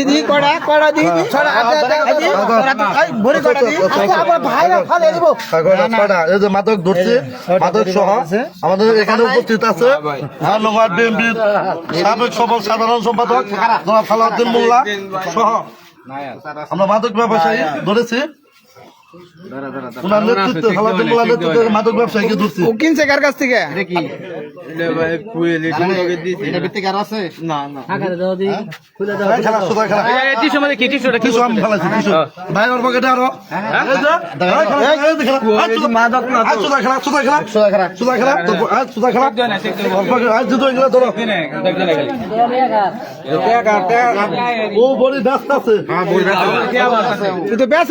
দি কড়া দি ছড়া ভরে কড়া দি আবার ভাইরা ফালে দিব এই যে মাদক ধরছে মাদক সহ আমাদের এখানে উপস্থিত আছে ধন্যবাদ বিএনপির সাবেক সাধারণ সম্পাদক জনাব সালাউদ্দিন মোল্লা সহ আমরা মাদক ব্যবসায়ী ধরেছি মাদক ব্যবসায়ীকে ধরছি ও কিনছে কার কাছ থেকে ও বড়ি ব্যস্ত আছে তুই তো বেশ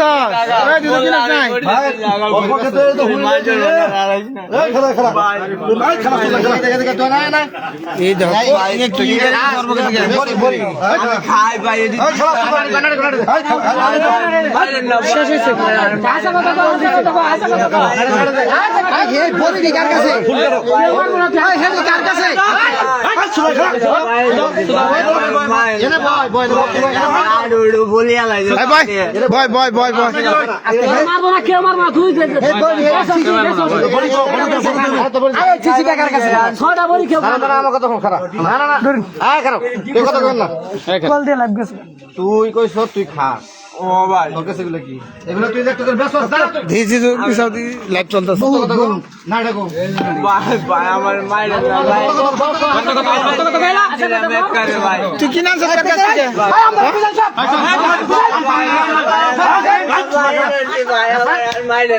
তুই কইস তুই খা ও ভাই তোর কাছে এগুলো কি এগুলো তুই একটা করে ব্যস্ত লাইভ চলতেছে না দেখো ভাই আমার মাইরা ভাই তুই কি নাম মাইরা